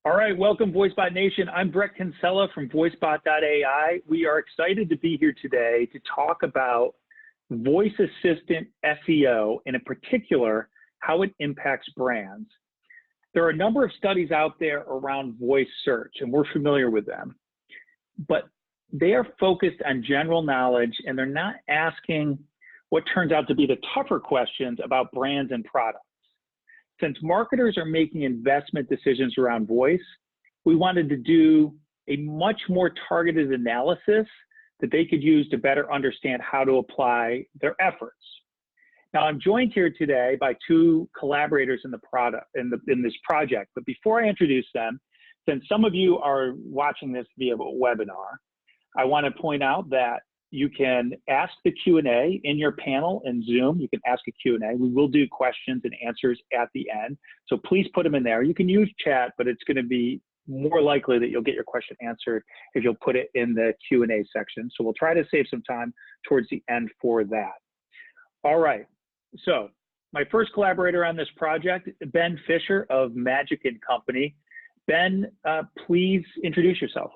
All right, welcome VoiceBot Nation. I'm Brett Kinsella from voicebot.ai. We are excited to be here today to talk about voice assistant SEO, and in particular, how it impacts brands. There are a number of studies out there around voice search, and we're familiar with them, but they are focused on general knowledge, and they're not asking what turns out to be the tougher questions about brands and products. Since marketers are making investment decisions around voice, we wanted to do a much more targeted analysis that they could use to better understand how to apply their efforts. Now, I'm joined here today by two collaborators in this project. But before I introduce them, since some of you are watching this via webinar, I want to point out that you can ask the Q&A in your panel in Zoom. You can ask a Q&A. We will do questions and answers at the end. So please put them in there. You can use chat, but it's going to be more likely that you'll get your question answered if you'll put it in the Q&A section. So we'll try to save some time towards the end for that. All right. So my first collaborator on this project, Ben Fisher of Magic & Company. Ben, please introduce yourself.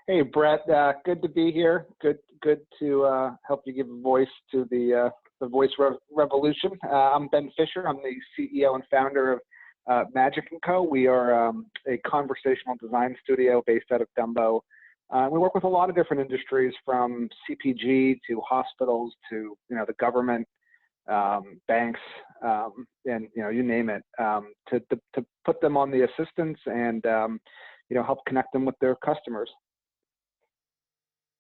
Hey, Brett, good to be here. Good to help you give a voice to the voice revolution. I'm Ben Fisher. I'm the CEO and founder of Magic & Co. We are a conversational design studio based out of Dumbo. We work with a lot of different industries, from CPG to hospitals to the government, banks, and you name it, to put them on the assistants and help connect them with their customers.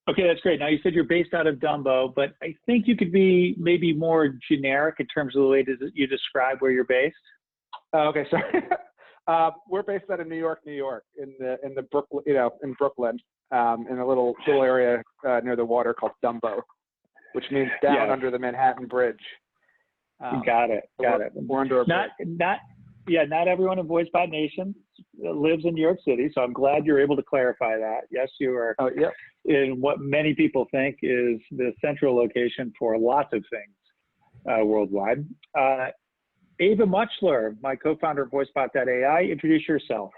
Okay, that's great. Now, you said you're based out of Dumbo, but I think you could be maybe more generic in terms of the way you describe where you're based. Okay, sorry. We're based out of New York, in Brooklyn, in Brooklyn, in a little area near the water called Dumbo, which means down under the Manhattan Bridge. Got it. We're under a bridge. Not everyone in VoiceBot Nation lives in New York City, so I'm glad you're able to clarify that. Yes, you are in what many people think is the central location for lots of things worldwide. Ava Muchler, my co-founder of voicebot.ai, introduce yourself.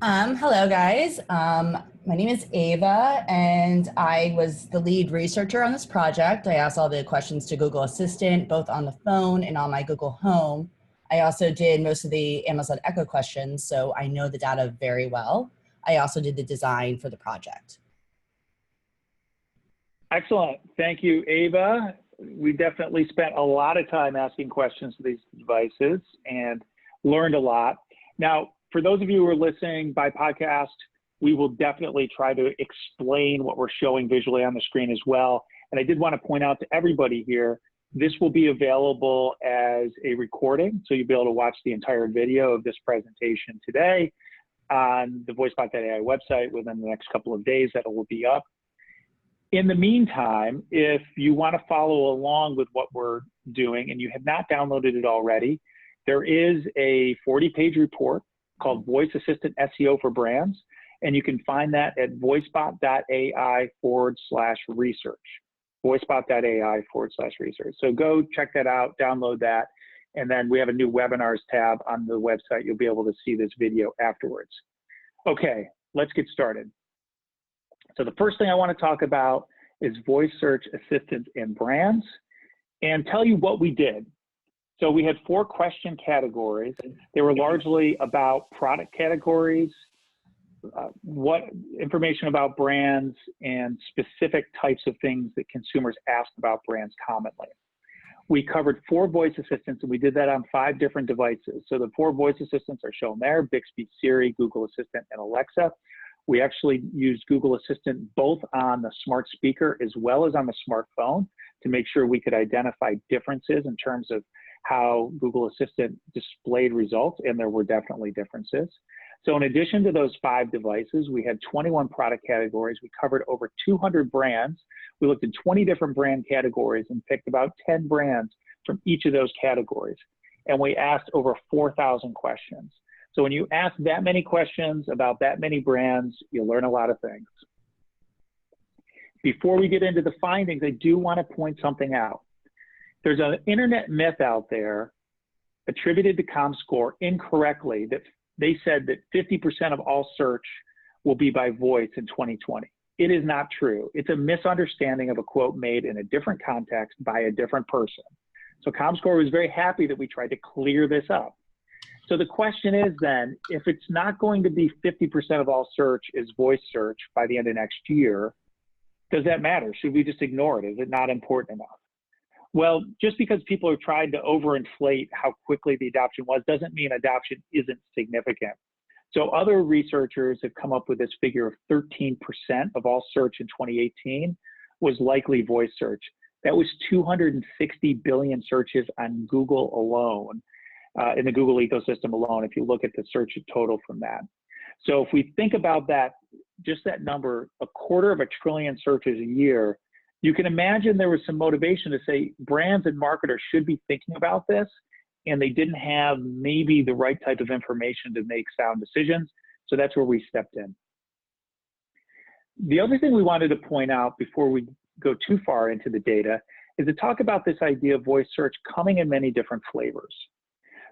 Hello, guys. My name is Ava, and I was the lead researcher on this project. I asked all the questions to Google Assistant, both on the phone and on my Google Home. I also did most of the Amazon Echo questions, so I know the data very well. I also did the design for the project. Excellent. Thank you, Ava. We definitely spent a lot of time asking questions to these devices and learned a lot. Now, for those of you who are listening by podcast, we will definitely try to explain what we're showing visually on the screen as well. And I did want to point out to everybody here, this will be available as a recording, so you'll be able to watch the entire video of this presentation today on the voicebot.ai website within the next couple of days. That will be up. In the meantime, if you want to follow along with what we're doing and you have not downloaded it already, there is a 40-page report called Voice Assistant SEO for Brands, and you can find that at voicebot.ai/research. voicebot.ai/research. So go check that out, download that, and then we have a new webinars tab on the website. You'll be able to see this video afterwards. Okay, let's get started. So the first thing I want to talk about is voice search assistants and brands, and tell you what we did. So we had 4 question categories. They were largely about product categories, what information about brands, and specific types of things that consumers asked about brands commonly. We covered 4 voice assistants, and we did that on 5 different devices. So the 4 voice assistants are shown there: Bixby, Siri, Google Assistant, and Alexa. We actually used Google Assistant both on the smart speaker as well as on the smartphone to make sure we could identify differences in terms of how Google Assistant displayed results, and there were definitely differences. So in addition to those 5 devices, we had 21 product categories. We covered over 200 brands. We looked at 20 different brand categories and picked about 10 brands from each of those categories. And we asked over 4,000 questions. So when you ask that many questions about that many brands, you learn a lot of things. Before we get into the findings, I do want to point something out. There's an internet myth out there attributed to ComScore incorrectly that they said that 50% of all search will be by voice in 2020. It is not true. It's a misunderstanding of a quote made in a different context by a different person. So Comscore was very happy that we tried to clear this up. So the question is then, if it's not going to be 50% of all search is voice search by the end of next year, does that matter? Should we just ignore it? Is it not important enough? Well, just because people are trying to overinflate how quickly the adoption was doesn't mean adoption isn't significant. So other researchers have come up with this figure of 13% of all search in 2018 was likely voice search. That was 260 billion searches on Google alone, in the Google ecosystem alone, if you look at the search total from that. So if we think about that, just that number, 250 billion searches a year, you can imagine there was some motivation to say brands and marketers should be thinking about this, and they didn't have maybe the right type of information to make sound decisions. So that's where we stepped in. The other thing we wanted to point out before we go too far into the data is to talk about this idea of voice search coming in many different flavors.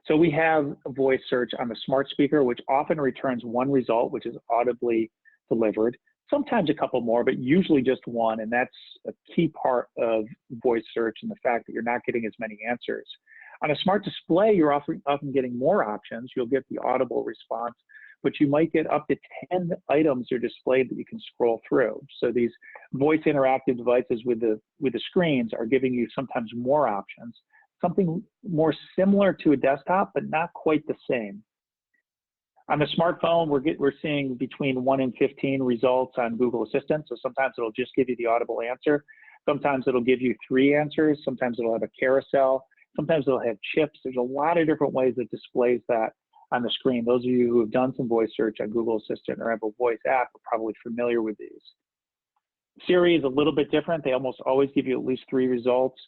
So we have voice search on the smart speaker, which often returns one result, which is audibly delivered, sometimes a couple more, but usually just one. And that's a key part of voice search and the fact that you're not getting as many answers. On a smart display, you're often getting more options. You'll get the audible response, but you might get up to 10 items that are displayed that you can scroll through. So these voice interactive devices with the screens are giving you sometimes more options, something more similar to a desktop, but not quite the same. On the smartphone, we're seeing between 1 and 15 results on Google Assistant. So sometimes it'll just give you the audible answer. Sometimes it'll give you 3 answers. Sometimes it'll have a carousel. Sometimes it'll have chips. There's a lot of different ways it displays that on the screen. Those of you who have done some voice search on Google Assistant or have a voice app are probably familiar with these. Siri is a little bit different. They almost always give you at least 3 results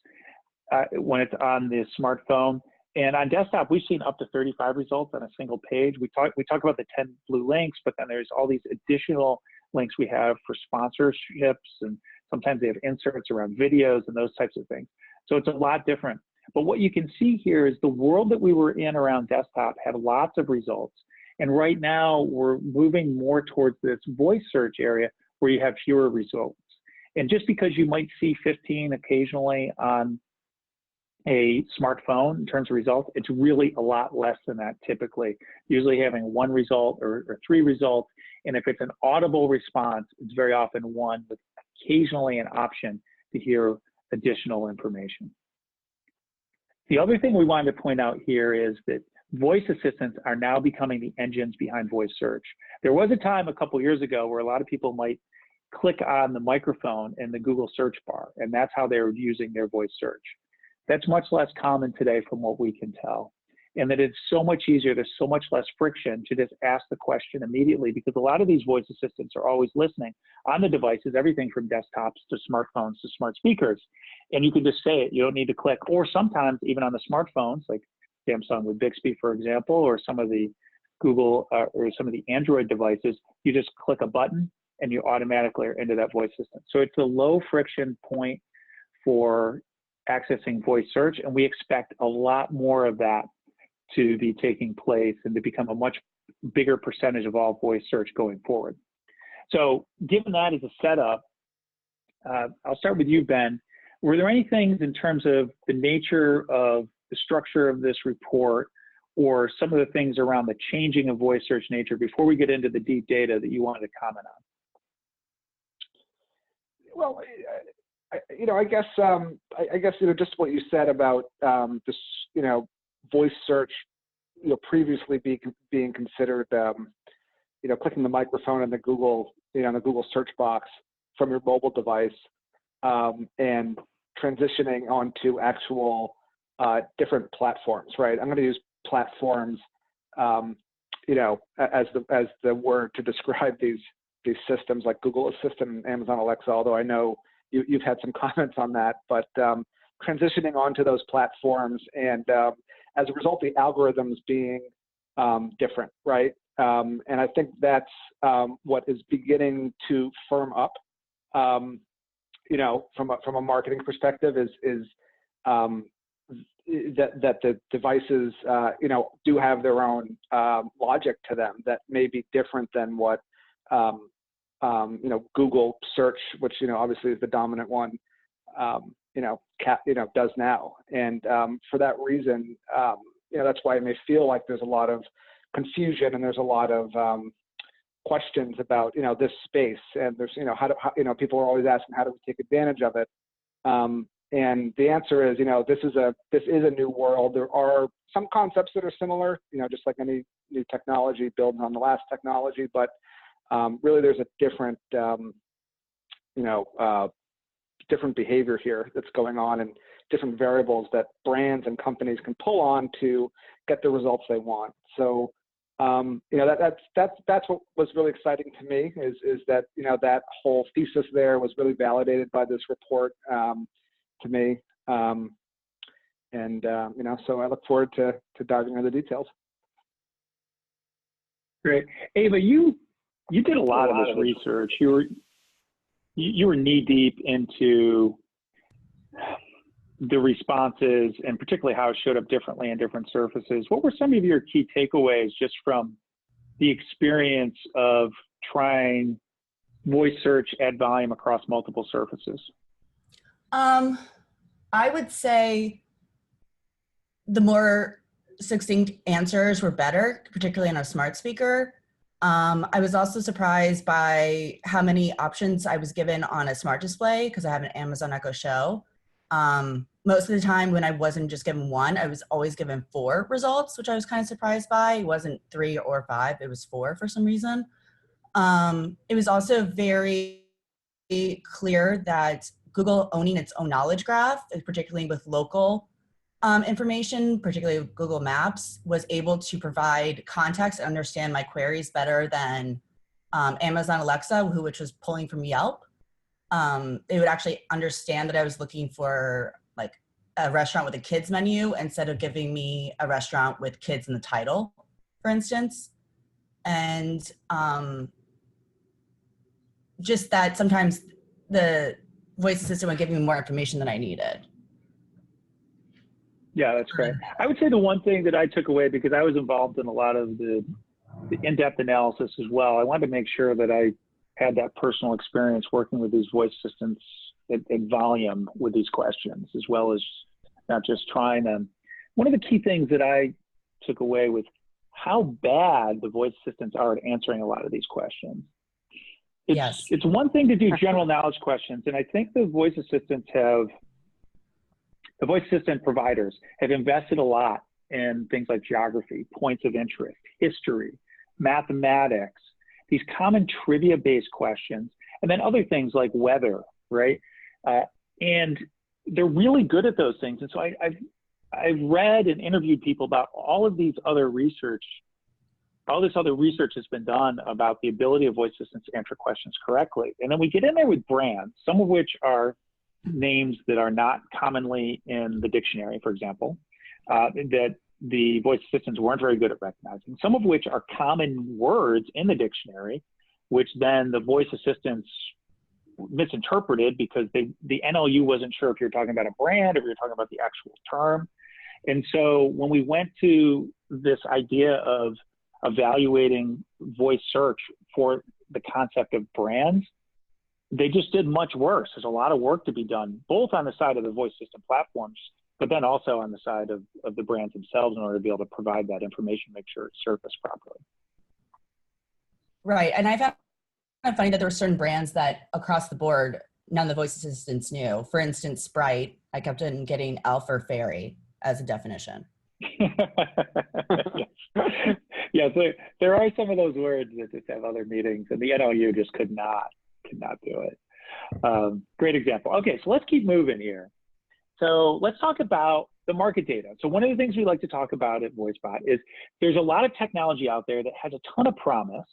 when it's on the smartphone. And on desktop, we've seen up to 35 results on a single page. We talk about the 10 blue links, but then there's all these additional links we have for sponsorships, and sometimes they have inserts around videos and those types of things. So it's a lot different. But what you can see here is the world that we were in around desktop had lots of results. And right now we're moving more towards this voice search area where you have fewer results. And just because you might see 15 occasionally on a smartphone in terms of results, it's really a lot less than that typically, usually having 1 result or 3 results. And if it's an audible response, it's very often 1 with occasionally an option to hear additional information. The other thing we wanted to point out here is that voice assistants are now becoming the engines behind voice search. There was a time a couple years ago where a lot of people might click on the microphone in the Google search bar, and that's how they were using their voice search. That's much less common today from what we can tell. And that it's so much easier, there's so much less friction to just ask the question immediately, because a lot of these voice assistants are always listening on the devices, everything from desktops to smartphones to smart speakers. And you can just say it, you don't need to click. Or sometimes even on the smartphones, like Samsung with Bixby, for example, or some of the Google or some of the Android devices, you just click a button and you automatically are into that voice assistant. So it's a low friction point for accessing voice search, and we expect a lot more of that to be taking place and to become a much bigger percentage of all voice search going forward. So given that as a setup, I'll start with you, Ben. Were there any things in terms of the nature of the structure of this report or some of the things around the changing of voice search nature before we get into the deep data that you wanted to comment on? Well, I guess just what you said about this, voice search, previously being considered, clicking the microphone in the Google, the Google search box from your mobile device, and transitioning onto actual different platforms, right? I'm going to use platforms, as the word to describe these systems like Google Assistant and Amazon Alexa, although I know you've had some comments on that, but transitioning onto those platforms, and as a result, the algorithms being different, right? And I think that's what is beginning to firm up, from a marketing perspective, is that the devices, you know, do have their own logic to them that may be different than what, you know, Google search, which, you know, obviously is the dominant one, you know, does now. And for that reason, you know, that's why it may feel like there's a lot of confusion and there's a lot of questions about, you know, this space. And there's, you know, you know, people are always asking, how do we take advantage of it? And the answer is, you know, this is a new world. There are some concepts that are similar, you know, just like any new technology builds on the last technology, but really there's a different, you know, different behavior here that's going on, and different variables that brands and companies can pull on to get the results they want. So, you know, that's what was really exciting to me is that, you know, that whole thesis there was really validated by this report to me. And, you know, so I look forward to diving into the details. Great. Ava, you did a lot of this research. You were knee deep into the responses and particularly how it showed up differently in different surfaces. What were some of your key takeaways just from the experience of trying voice search at volume across multiple surfaces? I would say the more succinct answers were better, particularly on a smart speaker. I was also surprised by how many options I was given on a smart display because I have an Amazon Echo Show. Most of the time when I wasn't just given one, I was always given 4 results, which I was kind of surprised by. It wasn't 3 or 5, it was 4 for some reason. It was also very clear that Google owning its own knowledge graph, particularly with local information, particularly with Google Maps, was able to provide context and understand my queries better than Amazon Alexa, which was pulling from Yelp. They would actually understand that I was looking for like a restaurant with a kids menu instead of giving me a restaurant with kids in the title, for instance. And just that sometimes the voice assistant would give me more information than I needed. Yeah, that's great. I would say the one thing that I took away, because I was involved in a lot of the in-depth analysis as well, I wanted to make sure that I had that personal experience working with these voice assistants at volume with these questions, as well as not just trying them. One of the key things that I took away was how bad the voice assistants are at answering a lot of these questions. It's one thing to do general knowledge questions, and I think the voice assistant providers have invested a lot in things like geography, points of interest, history, mathematics, these common trivia-based questions, and then other things like weather, right? And they're really good at those things. And so I've read and interviewed people about all of these other research. All this other research has been done about the ability of voice assistants to answer questions correctly. And then we get in there with brands, some of which are names that are not commonly in the dictionary, for example, that the voice assistants weren't very good at recognizing, some of which are common words in the dictionary, which then the voice assistants misinterpreted because the NLU wasn't sure if you're talking about a brand or if you're talking about the actual term. And so when we went to this idea of evaluating voice search for the concept of brands, they just did much worse. There's a lot of work to be done, both on the side of the voice system platforms, but then also on the side of the brands themselves in order to be able to provide that information, make sure it's surfaced properly. Right, and I found it funny that there were certain brands that across the board, none of the voice assistants knew. For instance, Sprite, I kept on getting Elf or Fairy as a definition. Yes, there are some of those words that just have other meanings, and the NLU just could not do it. Great example. Okay, so let's keep moving here. So let's talk about the market data. So one of the things we like to talk about at VoiceBot is there's a lot of technology out there that has a ton of promise,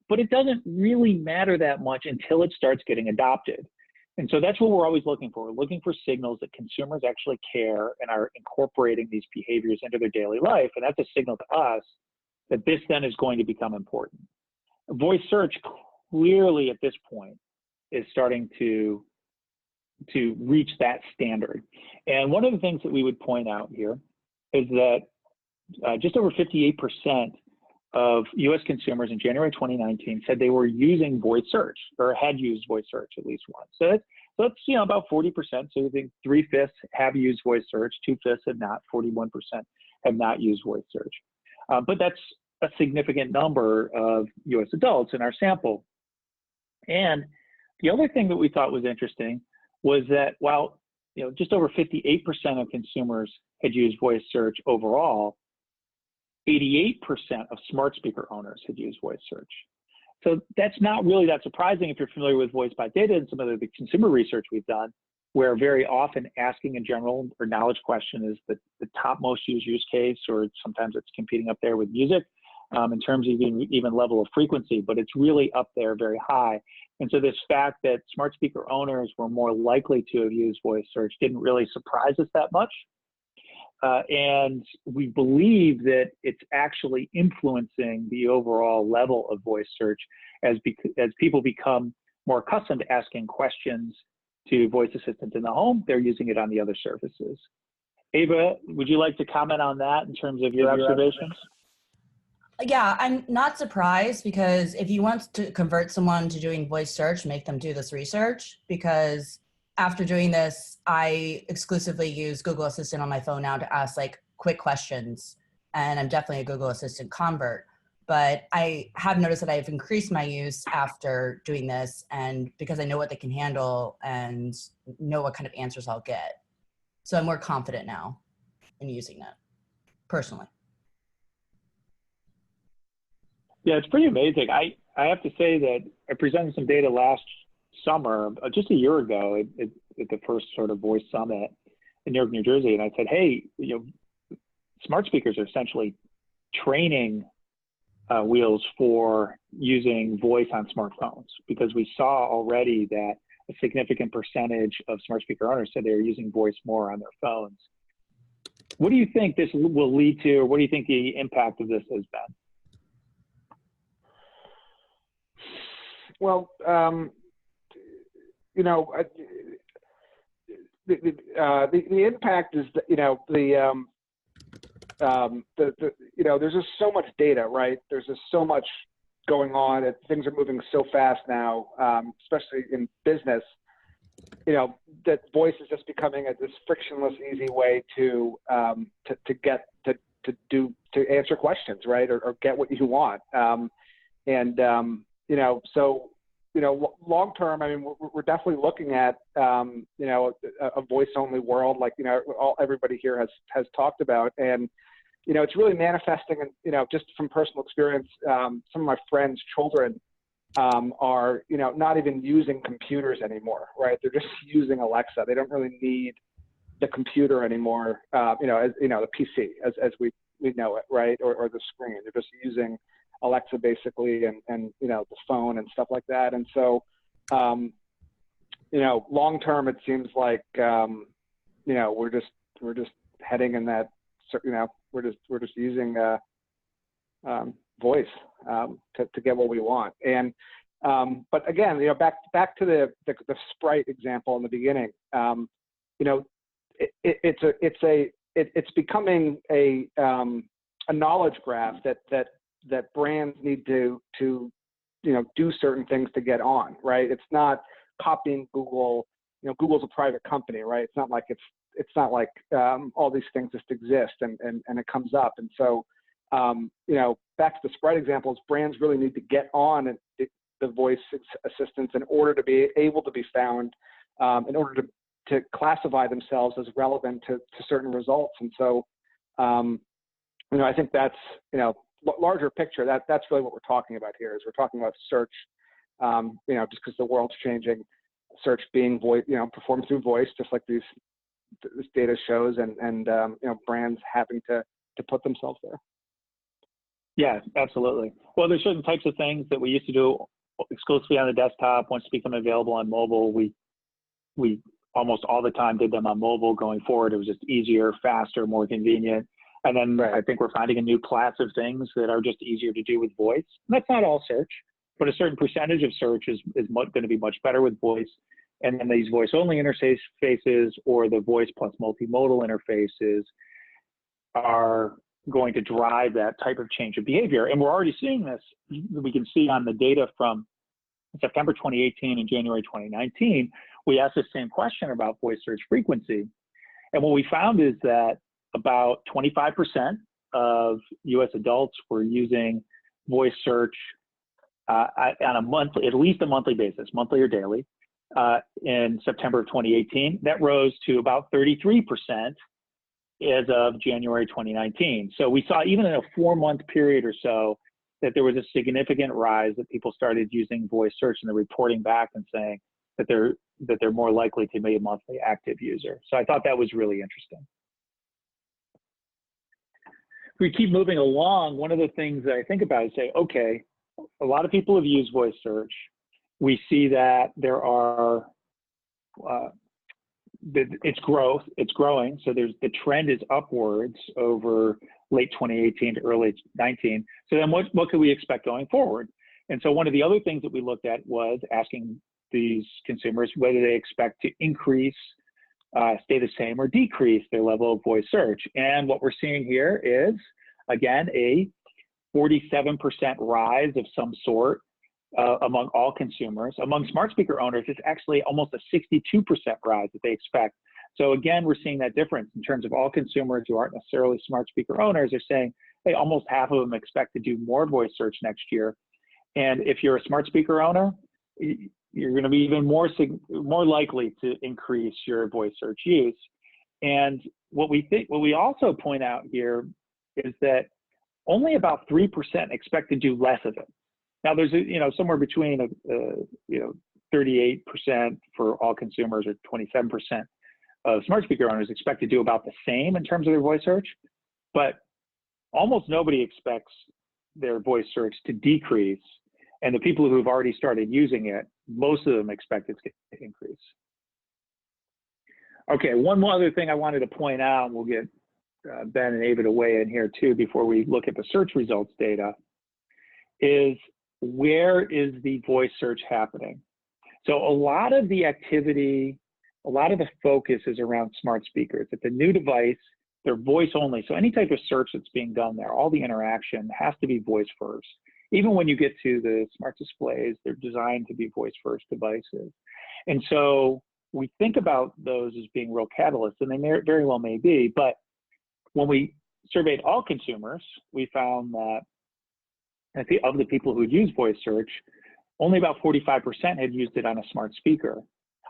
but it doesn't really matter that much until it starts getting adopted. And so that's what we're always looking for. We're looking for signals that consumers actually care and are incorporating these behaviors into their daily life. And that's a signal to us that this then is going to become important. Voice search clearly at this point is starting to to reach that standard. And one of the things that we would point out here is that just over 58% of US consumers in January 2019 said they were using voice search or had used voice search at least once. So that's about 40%. So I think 3/5 have used voice search, 2/5 have not, 41% have not used voice search. But that's a significant number of US adults in our sample. And the other thing that we thought was interesting was that while just over 58% of consumers had used voice search overall, 88% of smart speaker owners had used voice search. So that's not really that surprising if you're familiar with voicebot.data and some of the consumer research we've done, where very often asking a general or knowledge question is the top most used use case, or sometimes it's competing up there with music in terms of even level of frequency, but it's really up there very high. And so this fact that smart speaker owners were more likely to have used voice search didn't really surprise us that much. And we believe that it's actually influencing the overall level of voice search as people become more accustomed to asking questions to voice assistants in the home. They're using it on the other services. Ava, would you like to comment on that in terms of your observations? Yeah, I'm not surprised, because if you want to convert someone to doing voice search, make them do this research, because after doing this, I exclusively use Google Assistant on my phone now to ask like quick questions, and I'm definitely a Google Assistant convert. But I have noticed that I've increased my use after doing this, and because I know what they can handle and know what kind of answers I'll get. So I'm more confident now in using that, personally. Yeah, it's pretty amazing. I have to say that I presented some data last summer, just a year ago, at the first sort of voice summit in New York, New Jersey, and I said, hey, smart speakers are essentially training wheels for using voice on smartphones, because we saw already that a significant percentage of smart speaker owners said they were using voice more on their phones. What do you think this will lead to, or what do you think the impact of this has been? Well, the impact is that, there's just so much data, right? There's just so much going on, and things are moving so fast now, especially in business, that voice is just becoming this frictionless, easy way to answer questions, right? Or get what you want. Long term, I mean, we're definitely looking at, a voice-only world, like, everybody here has talked about. And, it's really manifesting, and, just from personal experience, some of my friends' children are, not even using computers anymore, right? They're just using Alexa. They don't really need the computer anymore, the PC as we know it, right? Or the screen. They're just using Alexa basically, and the phone and stuff like that. And so, long term, it seems like, we're just heading in that, we're just using voice to get what we want. And but again, back to the Sprite example in the beginning. It's becoming a knowledge graph that brands need to do certain things to get on, right? It's not copying Google. Google's a private company, right? It's not like all these things just exist and it comes up. And so, back to the Sprite examples, brands really need to get on the voice assistants in order to be able to be found, in order to classify themselves as relevant to certain results. And so, I think that's, larger picture, that's really what we're talking about here. Is we're talking about search, just because the world's changing, search being voice, performed through voice, just like this data shows, and brands having to put themselves there. Yeah, absolutely. Well, there's certain types of things that we used to do exclusively on the desktop. Once become available on mobile, we almost all the time did them on mobile. Going forward, it was just easier, faster, more convenient. And then right. I think we're finding a new class of things that are just easier to do with voice. And that's not all search, but a certain percentage of search is going to be much better with voice And then these voice-only interfaces or the voice plus multimodal interfaces are going to drive that type of change of behavior. And we're already seeing this. We can see on the data from September 2018 and January 2019, we asked the same question about voice search frequency. And what we found is that about 25% of US adults were using voice search on a monthly, at least a monthly basis, monthly or daily, in September of 2018. That rose to about 33% as of January 2019. So we saw even in a 4-month period or so that there was a significant rise, that people started using voice search, and they're reporting back and saying that they're more likely to be a monthly active user. So I thought that was really interesting. If we keep moving along, one of the things that I think about is say, okay, a lot of people have used voice search. We see that there are, it's growing. So the trend is upwards over late 2018 to early 19. So then what could we expect going forward? And so one of the other things that we looked at was asking these consumers whether they expect to increase, stay the same, or decrease their level of voice search. And what we're seeing here is, again, a 47% rise of some sort among all consumers. Among smart speaker owners, it's actually almost a 62% rise that they expect. So again, we're seeing that difference in terms of all consumers who aren't necessarily smart speaker owners are saying, hey, almost half of them expect to do more voice search next year. And if you're a smart speaker owner, you're going to be even more likely to increase your voice search use. And what we also point out here is that only about 3% expect to do less of it. Now there's somewhere between 38% for all consumers or 27% of smart speaker owners expect to do about the same in terms of their voice search, but almost nobody expects their voice search to decrease. And the people who've already started using it, most of them expect it to increase. Okay, one more other thing I wanted to point out, and we'll get Ben and Ava to weigh in here too before we look at the search results data, is where is the voice search happening? So a lot of the activity, a lot of the focus is around smart speakers. It's a new device, they're voice only. So any type of search that's being done there, all the interaction has to be voice first. Even when you get to the smart displays, they're designed to be voice first devices. And so we think about those as being real catalysts, and they very well may be, but when we surveyed all consumers, we found that of the people who use voice search, only about 45% had used it on a smart speaker.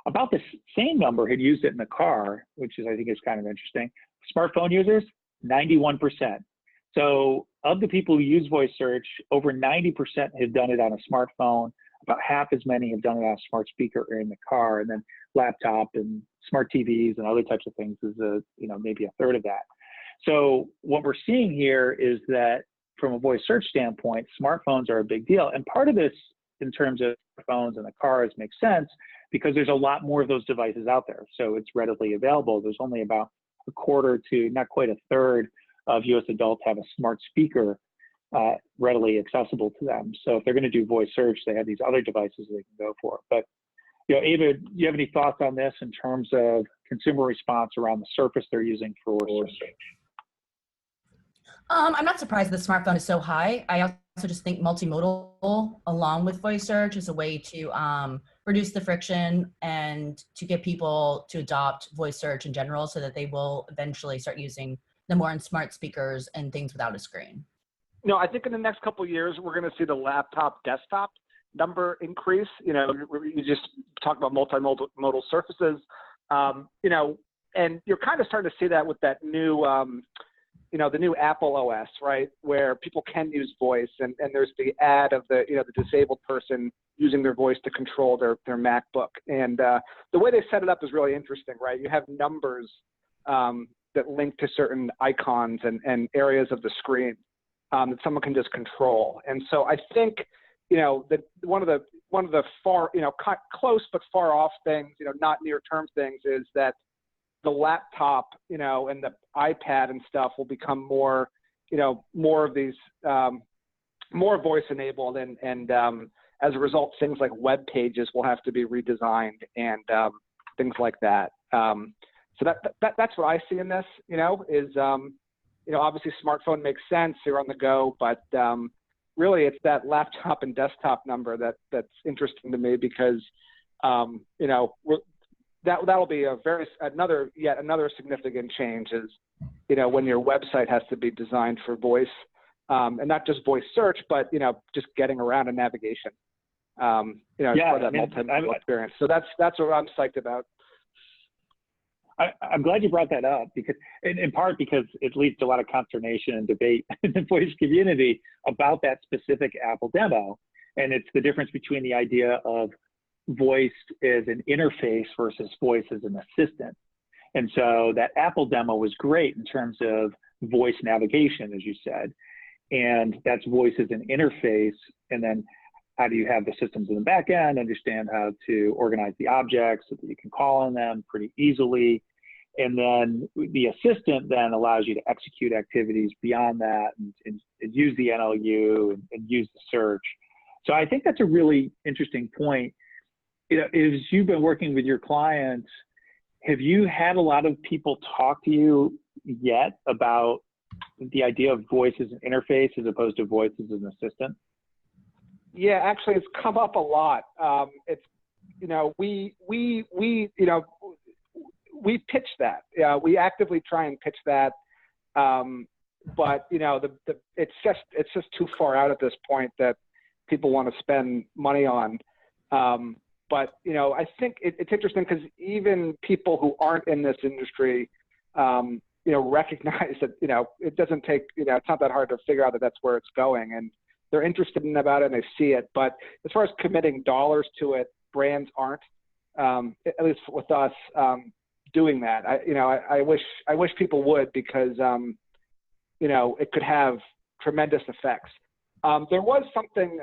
About the same number had used it in the car, which I think is kind of interesting. Smartphone users, 91%. So of the people who use voice search, over 90% have done it on a smartphone. About half as many have done it on a smart speaker or in the car, and then laptop and smart TVs and other types of things is maybe a third of that. So what we're seeing here is that from a voice search standpoint, smartphones are a big deal. And part of this in terms of phones and the cars makes sense because there's a lot more of those devices out there. So it's readily available. There's only about a quarter to not quite a third of US adults have a smart speaker readily accessible to them. So if they're going to do voice search, they have these other devices they can go for. But Ava, do you have any thoughts on this in terms of consumer response around the surface they're using for search? I'm not surprised the smartphone is so high. I also just think multimodal along with voice search is a way to reduce the friction and to get people to adopt voice search in general so that they will eventually start using the more in smart speakers and things without a screen. No, I think in the next couple of years, we're going to see the laptop desktop number increase. You just talked about multimodal surfaces, and you're kind of starting to see that with that new, the new Apple OS, right, where people can use voice, and there's the ad of the disabled person using their voice to control their MacBook. And the way they set it up is really interesting, right? You have numbers that link to certain icons and areas of the screen that someone can just control. And so I think, that one of the far, close but far off things, not near term things, is that the laptop, and the iPad and stuff will become more, more of these, more voice enabled and as a result, things like web pages will have to be redesigned and things like that. So that's what I see in this, is, obviously smartphone makes sense, you're on the go, but really it's that laptop and desktop number that's interesting to me because, that'll be yet another significant change is, when your website has to be designed for voice, and not just voice search, but, just getting around and navigation, as part of that multimodal experience. So that's what I'm psyched about. I'm glad you brought that up because, in part because it leads to a lot of consternation and debate in the voice community about that specific Apple demo. And it's the difference between the idea of voice as an interface versus voice as an assistant. And so that Apple demo was great in terms of voice navigation, as you said, and that's voice as an interface. And then how do you have the systems in the back end, understand how to organize the objects so that you can call on them pretty easily. And then the assistant then allows you to execute activities beyond that and use the NLU and use the search. So I think that's a really interesting point. As you've been working with your clients, have you had a lot of people talk to you yet about the idea of voice as an interface as opposed to voice as an assistant? Yeah, actually, it's come up a lot. It's, we pitch that. We actively try and pitch that, but it's just too far out at this point that people want to spend money on. But I think it's interesting because even people who aren't in this industry, recognize that it doesn't take it's not that hard to figure out that that's where it's going, and they're interested in about it and they see it. But as far as committing dollars to it, brands aren't, at least with us, doing that. I wish people would because it could have tremendous effects. There was something.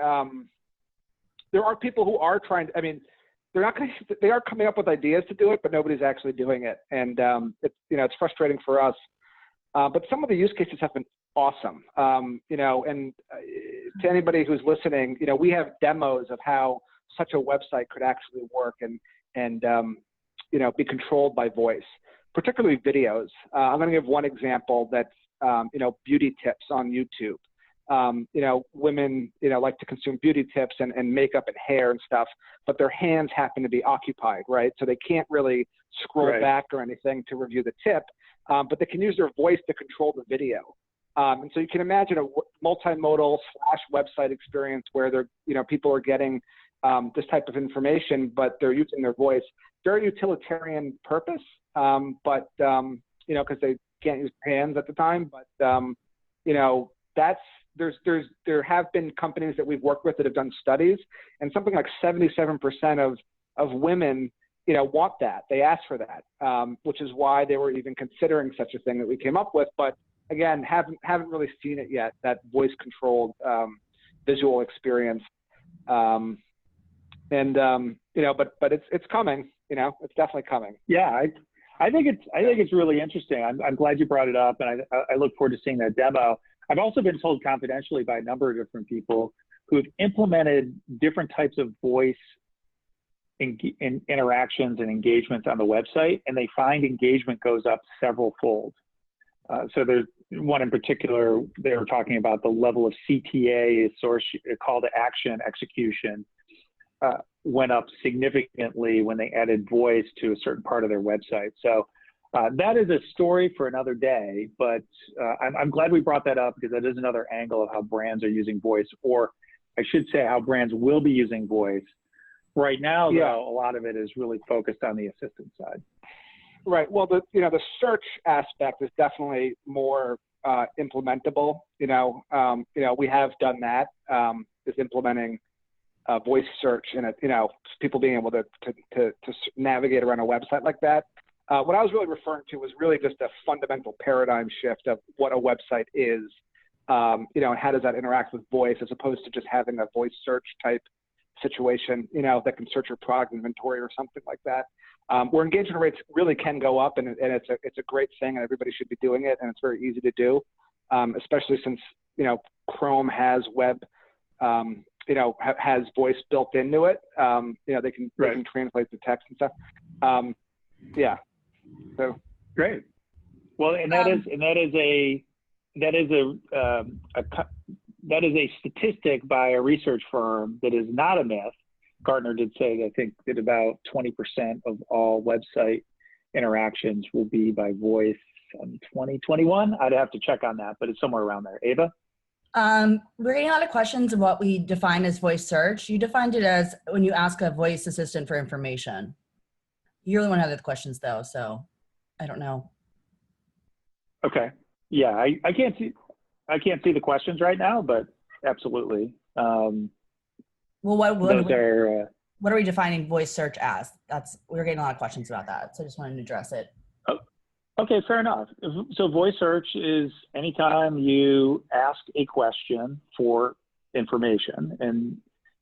There are people who are trying. They are coming up with ideas to do it, but nobody's actually doing it, and it's frustrating for us. But some of the use cases have been awesome. And to anybody who's listening, we have demos of how such a website could actually work and be controlled by voice, particularly videos. I'm going to give one example that's beauty tips on YouTube. Women, like to consume beauty tips and makeup and hair and stuff, but their hands happen to be occupied, right? So they can't really scroll back or anything to review the tip, but they can use their voice to control the video. And so you can imagine a multimodal / website experience where people are getting this type of information, but they're using their voice. Very utilitarian purpose, but because they can't use their hands at the time, but there have been companies that we've worked with that have done studies, and something like 77% of women, want that. They ask for that, which is why they were even considering such a thing that we came up with. But again, haven't really seen it yet. That voice-controlled visual experience, but it's coming. It's definitely coming. Yeah, I think it's really interesting. I'm glad you brought it up, and I look forward to seeing that demo. I've also been told confidentially by a number of different people who have implemented different types of voice interactions and engagements on the website, and they find engagement goes up several fold. So there's one in particular, they were talking about the level of CTA, source call to action execution, went up significantly when they added voice to a certain part of their website. So that is a story for another day, but I'm glad we brought that up because that is another angle of how brands are using voice, or I should say how brands will be using voice. Right now, though, a lot of it is really focused on the assistant side. Right. Well, the search aspect is definitely more implementable. We have done that. Is implementing voice search and people being able to navigate around a website like that. What I was really referring to was really just a fundamental paradigm shift of what a website is, and how does that interact with voice, as opposed to just having a voice search type situation, that can search your product inventory or something like that. Where engagement rates really can go up, and it's a great thing, and everybody should be doing it, and it's very easy to do, especially since Chrome has web has voice built into it. They can translate the text and stuff. Yeah. So great. Well, and that is a statistic by a research firm that is not a myth. Gartner did say, I think, that about 20% of all website interactions will be by voice in 2021. I'd have to check on that, but it's somewhere around there. Ava? We're getting a lot of questions of what we define as voice search. You defined it as when you ask a voice assistant for information. You're the one who had the questions, though, so I don't know. Okay. Yeah, I can't see the questions right now, but absolutely. Well, what are we defining voice search as? We're getting a lot of questions about that, so I just wanted to address it. Oh, okay, fair enough. So voice search is anytime you ask a question for information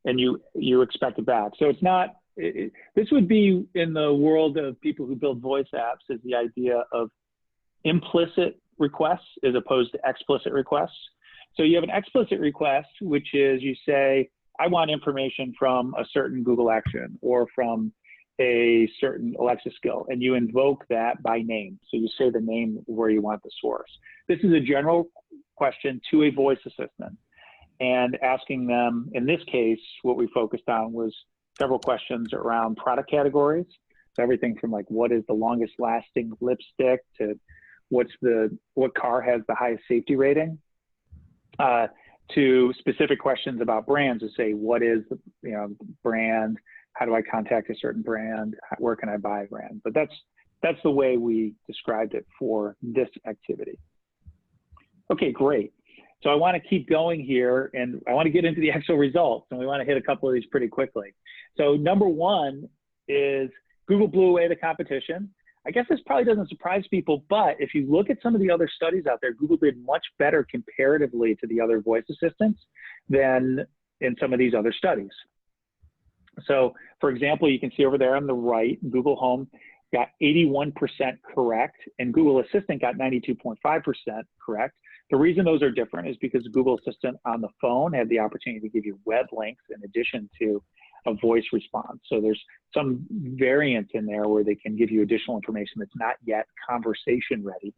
and you expect it back. So it's not. This would be in the world of people who build voice apps, is the idea of implicit requests as opposed to explicit requests. So you have an explicit request, which is you say, I want information from a certain Google action or from a certain Alexa skill, and you invoke that by name. So you say the name where you want the source. This is a general question to a voice assistant, and asking them, in this case, what we focused on was several questions around product categories. So everything from like, what is the longest lasting lipstick to what car has the highest safety rating, to specific questions about brands to say, what is the brand? How do I contact a certain brand? Where can I buy a brand? But that's the way we described it for this activity. Okay, great. So I want to keep going here, and I want to get into the actual results, and we want to hit a couple of these pretty quickly. So number one is Google blew away the competition. I guess this probably doesn't surprise people, but if you look at some of the other studies out there, Google did much better comparatively to the other voice assistants than in some of these other studies. So for example, you can see over there on the right, Google Home got 81% correct, and Google Assistant got 92.5% correct. The reason those are different is because Google Assistant on the phone had the opportunity to give you web links in addition to a voice response. So there's some variant in there where they can give you additional information that's not yet conversation ready.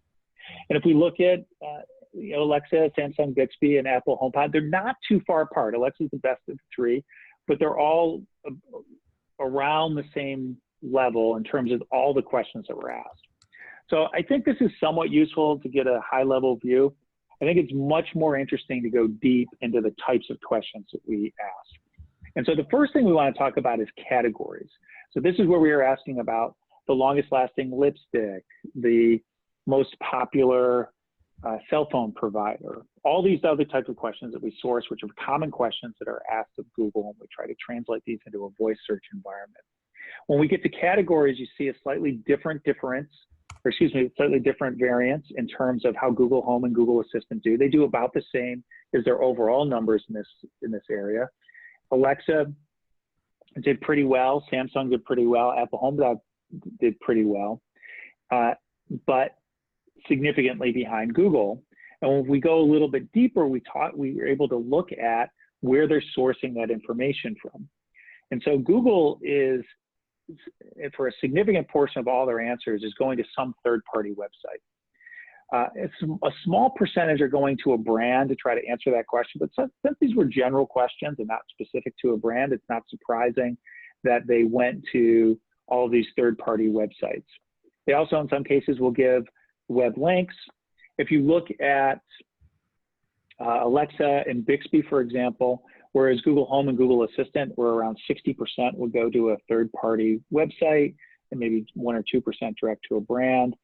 And if we look at Alexa, Samsung Bixby, and Apple HomePod, they're not too far apart. Alexa's the best of the three, but they're all around the same level in terms of all the questions that were asked. So I think this is somewhat useful to get a high level view. I think it's much more interesting to go deep into the types of questions that we ask. And so the first thing we want to talk about is categories. So this is where we are asking about the longest lasting lipstick, the most popular cell phone provider, all these other types of questions that we source, which are common questions that are asked of Google, and we try to translate these into a voice search environment. When we get to categories, you see a slightly different slightly different variance in terms of how Google Home and Google Assistant do. They do about the same as their overall numbers in this area. Alexa did pretty well. Samsung did pretty well. Apple HomePod did pretty well, but significantly behind Google. And when we go a little bit deeper, we were able to look at where they're sourcing that information from. And so Google is, for a significant portion of all their answers, is going to some third-party website. It's a small percentage are going to a brand to try to answer that question, but since these were general questions and not specific to a brand, it's not surprising that they went to all of these third-party websites. They also, in some cases, will give web links. If you look at Alexa and Bixby, for example, whereas Google Home and Google Assistant were around 60% will go to a third-party website and maybe 1 or 2% direct to a brand.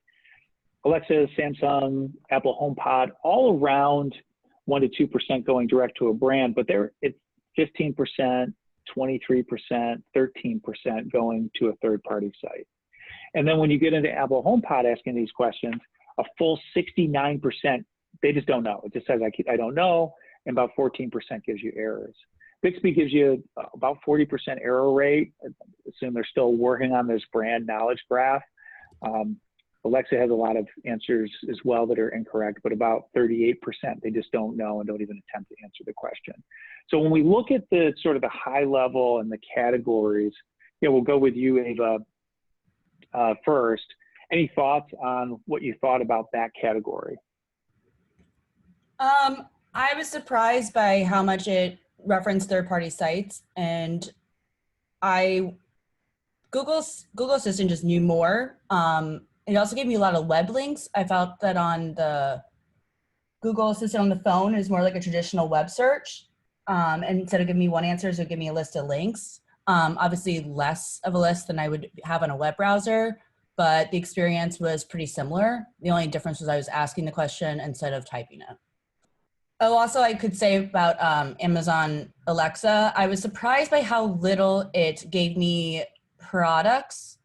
Alexa, Samsung, Apple HomePod, all around 1 to 2% going direct to a brand, but it's 15%, 23%, 13% going to a third-party site. And then when you get into Apple HomePod asking these questions, a full 69%, they just don't know. It just says, I don't know, and about 14% gives you errors. Bixby gives you about 40% error rate. I assume they're still working on this brand knowledge graph. Alexa has a lot of answers as well that are incorrect, but about 38%, they just don't know and don't even attempt to answer the question. So when we look at the sort of the high level and the categories, we'll go with you, Ava, first. Any thoughts on what you thought about that category? I was surprised by how much it referenced third-party sites, and Google Assistant just knew more. It also gave me a lot of web links. I felt that on the Google Assistant on the phone is more like a traditional web search. And instead of giving me one answer, it would give me a list of links. Obviously less of a list than I would have on a web browser, but the experience was pretty similar. The only difference was I was asking the question instead of typing it. Oh, also I could say about Amazon Alexa, I was surprised by how little it gave me products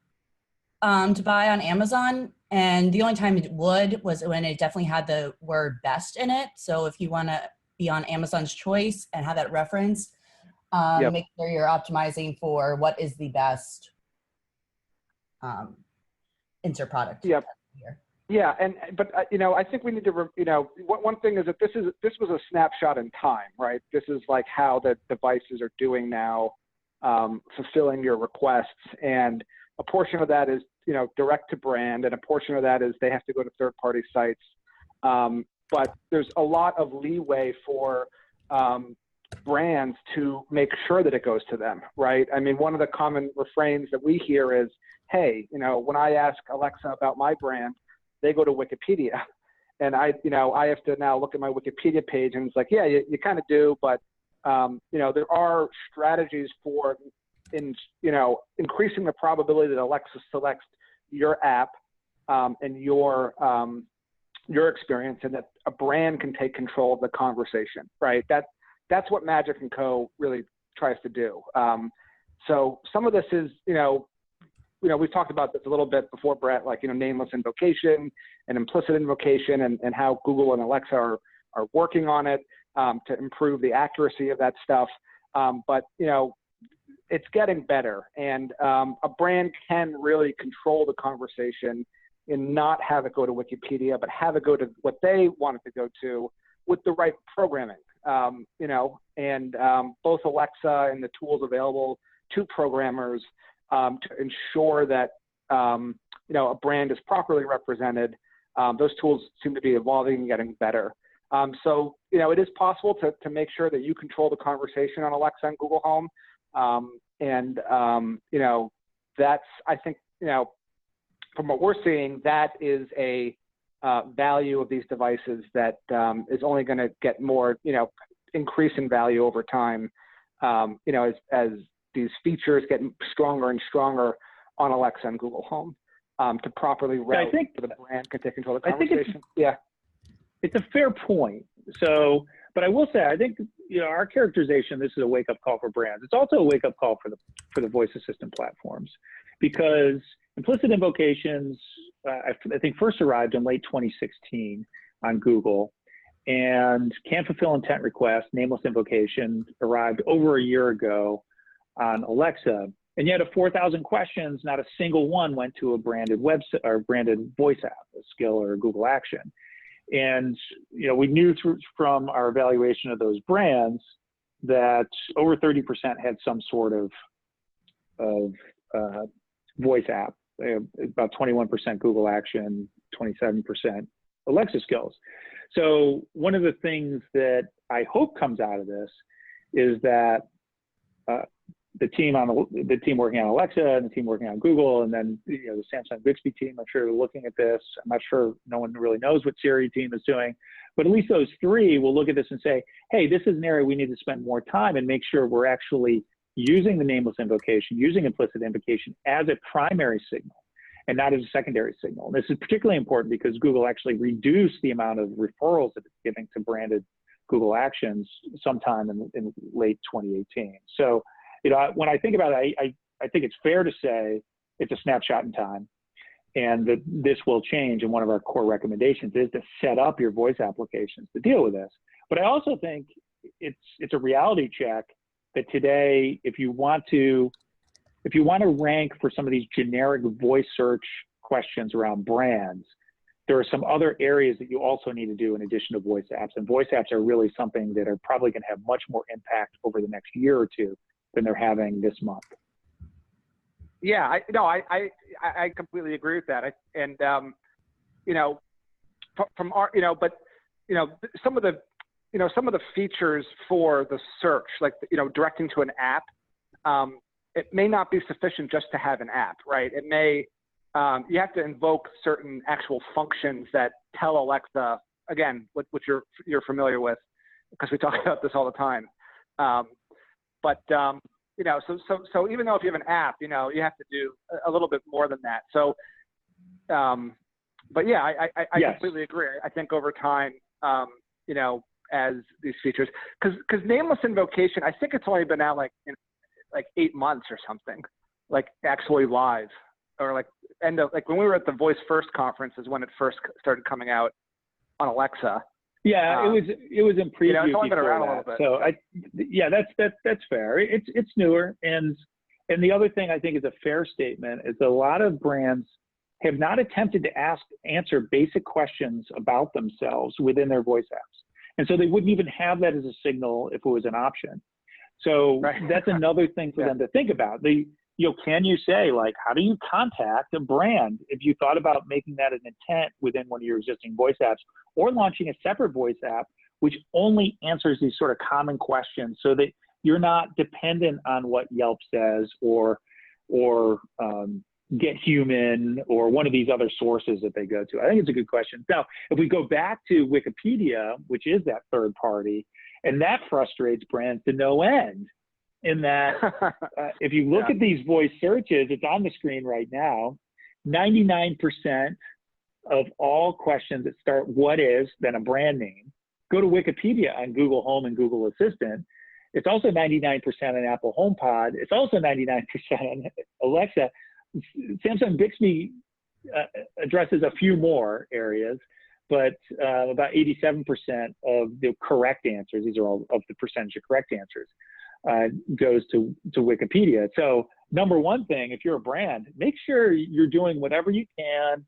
to buy on Amazon. And the only time it would was when it definitely had the word best in it. So if you want to be on Amazon's choice and have that reference, make sure you're optimizing for what is the best insert product. Yep. Yeah, but I think we need to, one thing is that this was a snapshot in time, right? This is like how the devices are doing now, fulfilling your requests, and a portion of that is, direct to brand, and a portion of that is they have to go to third-party sites. But there's a lot of leeway for brands to make sure that it goes to them, right? I mean, one of the common refrains that we hear is, hey, when I ask Alexa about my brand, they go to Wikipedia, and I have to now look at my Wikipedia page, and it's like, yeah, you kind of do, but there are strategies for increasing the probability that Alexa selects your app and your experience, and that a brand can take control of the conversation, right? That's what Magic & Co. really tries to do. So some of this is, we've talked about this a little bit before, Brett, like, nameless invocation and implicit invocation, and how Google and Alexa are working on it to improve the accuracy of that stuff. But, it's getting better, and a brand can really control the conversation and not have it go to Wikipedia, but have it go to what they want it to go to with the right programming. And both Alexa and the tools available to programmers to ensure that a brand is properly represented. Those tools seem to be evolving and getting better. So it is possible to make sure that you control the conversation on Alexa and Google Home. That's, I think, from what we're seeing, that is a value of these devices that is only going to get more, increase in value over time, as these features get stronger and stronger on Alexa and Google Home to properly route so the brand can take control of the conversation. It's a fair point. So, but I will say, I think, our characterization, this is a wake-up call for brands. It's also a wake-up call for the voice assistant platforms, because implicit invocations, I think, first arrived in late 2016 on Google, and can fulfill intent requests, nameless invocation, arrived over a year ago on Alexa. And yet of 4,000 questions, not a single one went to a branded website or branded voice app, a skill or a Google action. And we knew from our evaluation of those brands that over 30% had some sort of voice app, about 21% Google action, 27% Alexa skills. So one of the things that I hope comes out of this is that the team working on Alexa and the team working on Google, and then the Samsung Bixby team, I'm sure, looking at this. I'm not sure, no one really knows what Siri team is doing, but at least those three will look at this and say, hey, this is an area we need to spend more time and make sure we're actually using the nameless invocation, using implicit invocation as a primary signal and not as a secondary signal. And this is particularly important because Google actually reduced the amount of referrals that it's giving to branded Google actions sometime in late 2018. So, when I think about it, I think it's fair to say it's a snapshot in time, and that this will change. And one of our core recommendations is to set up your voice applications to deal with this. But I also think it's a reality check that today, if you want to rank for some of these generic voice search questions around brands, there are some other areas that you also need to do in addition to voice apps. And voice apps are really something that are probably going to have much more impact over the next year or two than they're having this month. Yeah, I completely agree with that. You know, from our, but some of the features for the search, like directing to an app, it may not be sufficient just to have an app, right? It may you have to invoke certain actual functions that tell Alexa, again, what you're familiar with, because we talk about this all the time. So even though if you have an app, you have to do a little bit more than that. So, but yeah, I Yes. completely agree. I think over time, as these features, because nameless invocation, I think it's only been out like 8 months or something, like actually live, or like when we were at the Voice First conference is when it first started coming out on Alexa. Yeah, it was in preview it's only been before around that. a little bit. So yeah, that's fair. It's newer, and the other thing I think is a fair statement is a lot of brands have not attempted to answer basic questions about themselves within their voice apps, and so they wouldn't even have that as a signal if it was an option. So Right. that's another thing for them to think about. Can you say, like, how do you contact a brand if you thought about making that an intent within one of your existing voice apps, or launching a separate voice app which only answers these sort of common questions, so that you're not dependent on what Yelp says or Get Human or one of these other sources that they go to? I think it's a good question. Now, if we go back to Wikipedia, which is that third party, and that frustrates brands to no end, in that if you look at these voice searches, it's on the screen right now, 99% of all questions that start what is, then a brand name, go to Wikipedia on Google Home and Google Assistant. It's also 99% on Apple HomePod. It's also 99% on Alexa. Samsung Bixby addresses a few more areas, but about 87% of the correct answers, these are all of the percentage of correct answers, goes to Wikipedia. So number one thing, if you're a brand, make sure you're doing whatever you can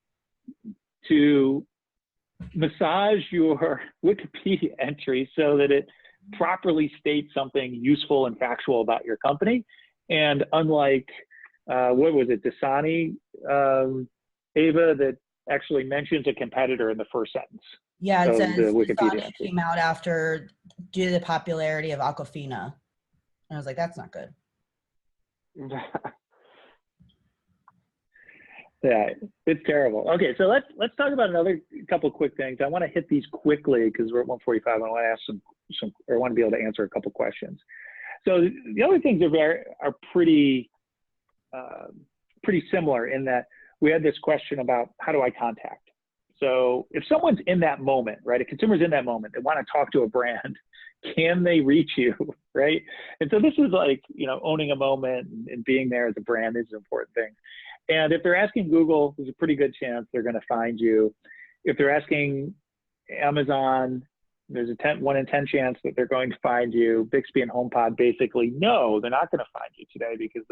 to massage your Wikipedia entry so that it properly states something useful and factual about your company. And unlike, what was it, Dasani, Ava, that actually mentions a competitor in the first sentence. Yeah, it says the Wikipedia Dasani came out after, due to the popularity of Aquafina. And I was like, that's not good. Yeah, it's terrible. Okay, so let's talk about another couple quick things. I want to hit these quickly because we're at 1:45. I want to ask some, or I want to be able to answer a couple questions. So the other things are pretty similar in that we had this question about how do I contact. So if someone's in that moment, right, a consumer's in that moment, they want to talk to a brand, can they reach you, right? And so this is like, owning a moment and being there as a brand is an important thing. And if they're asking Google, there's a pretty good chance they're going to find you. If they're asking Amazon, there's a 1 in 10 chance that they're going to find you. Bixby and HomePod, basically, no, they're not going to find you today because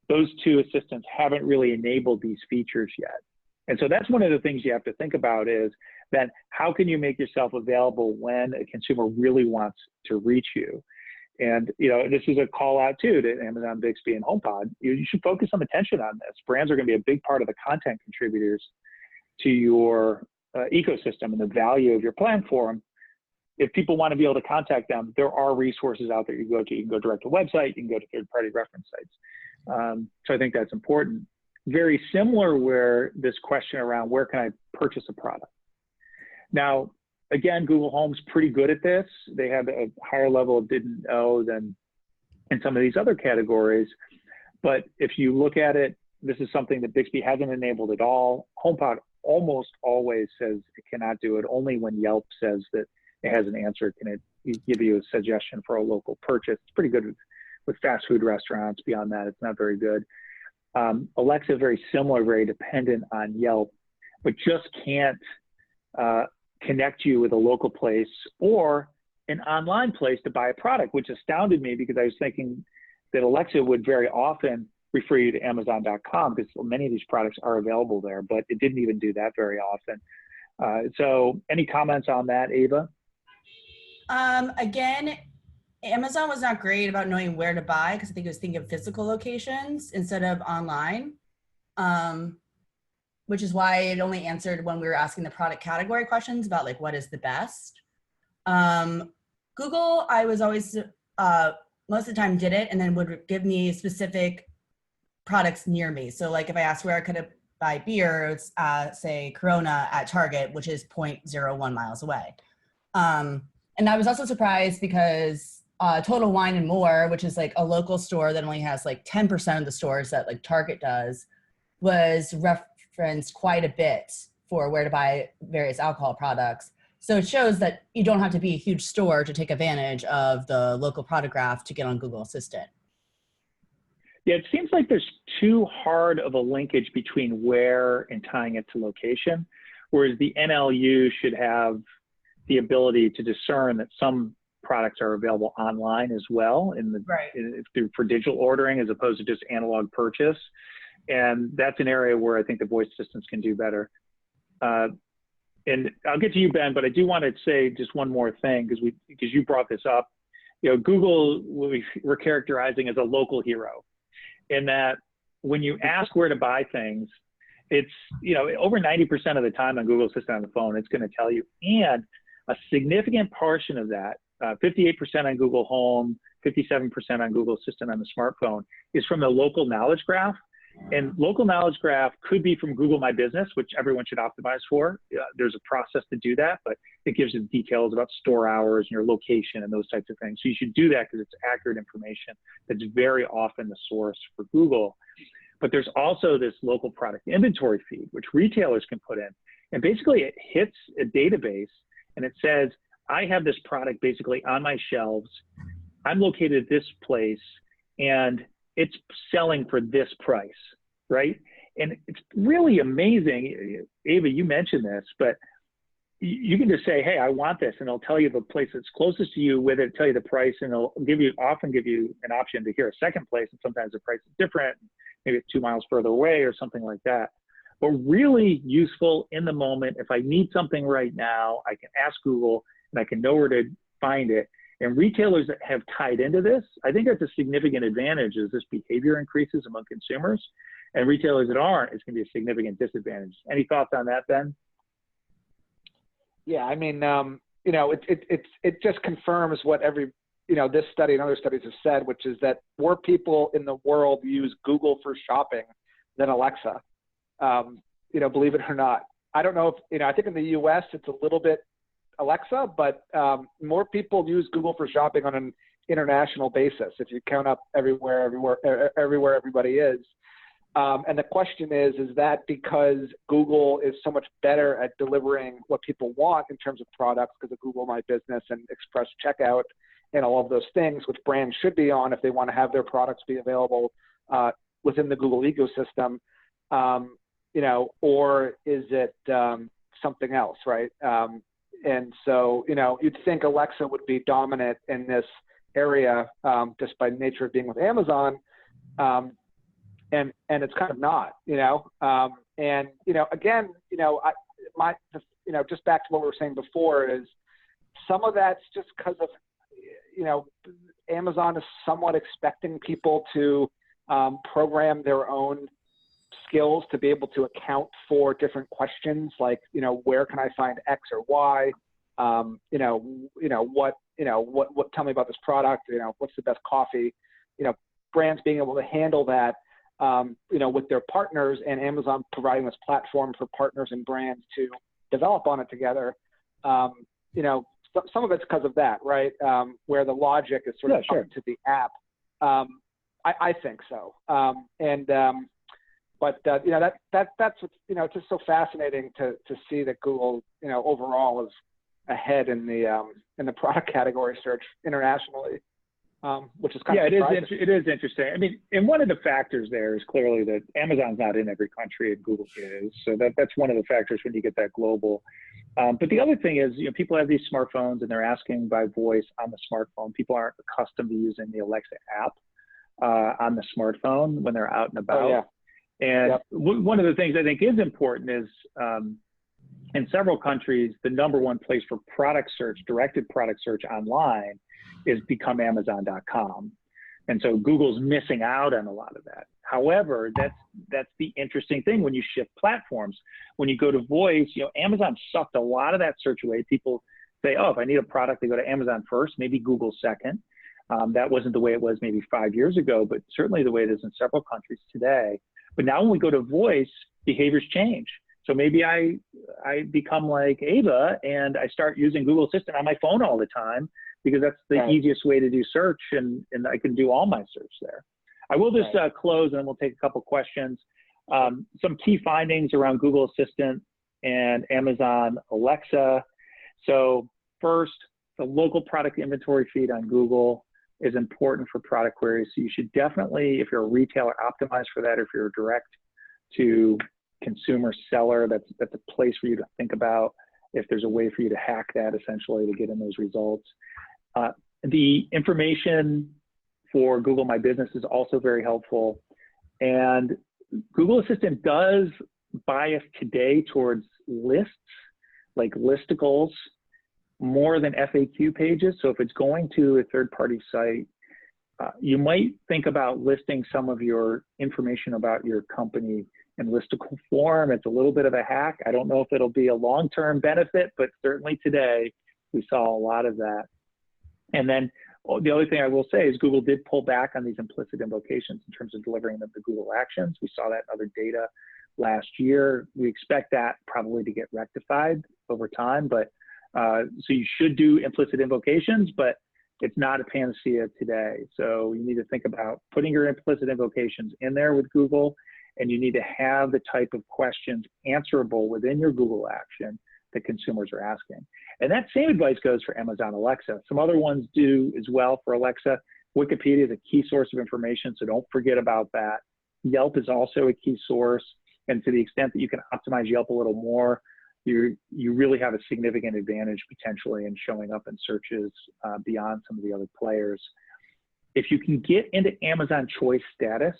those two assistants haven't really enabled these features yet. And so that's one of the things you have to think about is that how can you make yourself available when a consumer really wants to reach you? And, this is a call out too to Amazon, Bixby, and HomePod. You should focus some attention on this. Brands are going to be a big part of the content contributors to your ecosystem and the value of your platform. If people want to be able to contact them, there are resources out there you can go to. You can go direct to a website, you can go to third-party reference sites. So I think that's important. Very similar where this question around where can I purchase a product. Now, again, Google Home's pretty good at this. They have a higher level of didn't know than in some of these other categories. But if you look at it, this is something that Bixby hasn't enabled at all. HomePod almost always says it cannot do it. Only when Yelp says that it has an answer can it give you a suggestion for a local purchase. It's pretty good with fast food restaurants. Beyond that, it's not very good. Alexa, very similar, very dependent on Yelp, but just can't connect you with a local place or an online place to buy a product, which astounded me because I was thinking that Alexa would very often refer you to Amazon.com because many of these products are available there, but it didn't even do that very often. So any comments on that, Ava? Again, Amazon was not great about knowing where to buy because I think it was thinking of physical locations instead of online, which is why it only answered when we were asking the product category questions about like what is the best. Google, I was always, most of the time did it and then would give me specific products near me. So like if I asked where I could buy beer, it's say Corona at Target, which is 0.01 miles away. And I was also surprised because Total Wine and More, which is like a local store that only has like 10% of the stores that like Target does, was referenced quite a bit for where to buy various alcohol products. So it shows that you don't have to be a huge store to take advantage of the local product graph to get on Google Assistant. Yeah, it seems like there's too hard of a linkage between where and tying it to location, whereas the NLU should have the ability to discern that some products are available online as well for digital ordering as opposed to just analog purchase. And that's an area where I think the voice assistants can do better. And I'll get to you, Ben, but I do want to say just one more thing because you brought this up. You know, Google we're characterizing as a local hero, in that when you ask where to buy things, it's, you know, over 90% of the time on Google Assistant on the phone, it's going to tell you. And a significant portion of that, 58% on Google Home, 57% on Google Assistant on the smartphone, is from the local knowledge graph. And local knowledge graph could be from Google My Business, which everyone should optimize for. There's a process to do that, but it gives you details about store hours and your location and those types of things. So you should do that because it's accurate information that's very often the source for Google. But there's also this local product inventory feed, which retailers can put in. And basically it hits a database and it says, I have this product basically on my shelves. I'm located at this place and it's selling for this price, right? And it's really amazing. Ava, you mentioned this, but you can just say, hey, I want this, and it'll tell you the place that's closest to you with it, tell you the price, and it'll often give you an option to hear a second place, and sometimes the price is different, maybe it's 2 miles further away or something like that. But really useful in the moment. If I need something right now, I can ask Google, and I can know where to find it. And retailers that have tied into this, I think that's a significant advantage as this behavior increases among consumers. And retailers that aren't, it's going to be a significant disadvantage. Any thoughts on that, Ben? Yeah, I mean, you know, it just confirms what this study and other studies have said, which is that more people in the world use Google for shopping than Alexa. You know, believe it or not. I don't know if, you know, I think in the US it's a little bit Alexa, but more people use Google for shopping on an international basis if you count up everywhere everybody is. And the question is that because Google is so much better at delivering what people want in terms of products because of Google My Business and Express Checkout and all of those things, which brands should be on if they want to have their products be available within the Google ecosystem, you know, or is it something else, right? And so, you know, you'd think Alexa would be dominant in this area just by nature of being with Amazon. And it's kind of not, you know. And, you know, again, you know, just back to what we were saying before is some of that's just because of, you know, Amazon is somewhat expecting people to program their own skills to be able to account for different questions like, you know, where can I find X or Y? What tell me about this product, you know, what's the best coffee? You know, brands being able to handle that, you know, with their partners, and Amazon providing this platform for partners and brands to develop on it together. You know, some of it's because of that, right? Where the logic is sort of up to the app. I think so. But you know, that's what's, you know, it's just so fascinating to see that Google, you know, overall is ahead in the product category search internationally, which is kind of surprising. It is interesting. I mean, and one of the factors there is clearly that Amazon's not in every country and Google is, so that's one of the factors when you get that global. But the other thing is, you know, people have these smartphones and they're asking by voice on the smartphone. People aren't accustomed to using the Alexa app. on the smartphone when they're out and about. Oh, yeah. And Yep. one of the things I think is important is in several countries, the #1 place for product search, directed product search online is become Amazon.com. And so Google's missing out on a lot of that. However, that's the interesting thing when you shift platforms. When you go to voice, Amazon sucked a lot of that search away. People say, oh, if I need a product, they go to Amazon first, maybe Google second. That wasn't the way it was maybe 5 years ago, but certainly the way it is in several countries today. But now when we go to voice, behaviors change. So maybe I become like Ava and I start using Google Assistant on my phone all the time because that's the easiest way to do search, and I can do all my search there. I will just close and then we'll take a couple questions. Some key findings around Google Assistant and Amazon Alexa. So first, the local product inventory feed on Google is important for product queries. So you should definitely, if you're a retailer, optimize for that. If you're a direct to consumer seller, that's a place for you to think about if there's a way for you to hack that essentially to get in those results. The information for Google My Business is also very helpful. And Google Assistant does bias today towards lists, like listicles, more than FAQ pages. So if it's going to a third-party site, you might think about listing some of your information about your company in listicle form. It's a little bit of a hack. I don't know if it'll be a long-term benefit, but certainly today we saw a lot of that. And then the other thing I will say is Google did pull back on these implicit invocations in terms of delivering them to Google Actions. We saw that in other data last year. We expect that probably to get rectified over time, but so you should do implicit invocations, but it's not a panacea today. So you need to think about putting your implicit invocations in there with Google, and you need to have the type of questions answerable within your Google action that consumers are asking. And that same advice goes for Amazon Alexa. Some other ones do as well for Alexa. Wikipedia is a key source of information, so don't forget about that. Yelp is also a key source, and to the extent that you can optimize Yelp a little more, you really have a significant advantage potentially in showing up in searches beyond some of the other players. If you can get into Amazon choice status,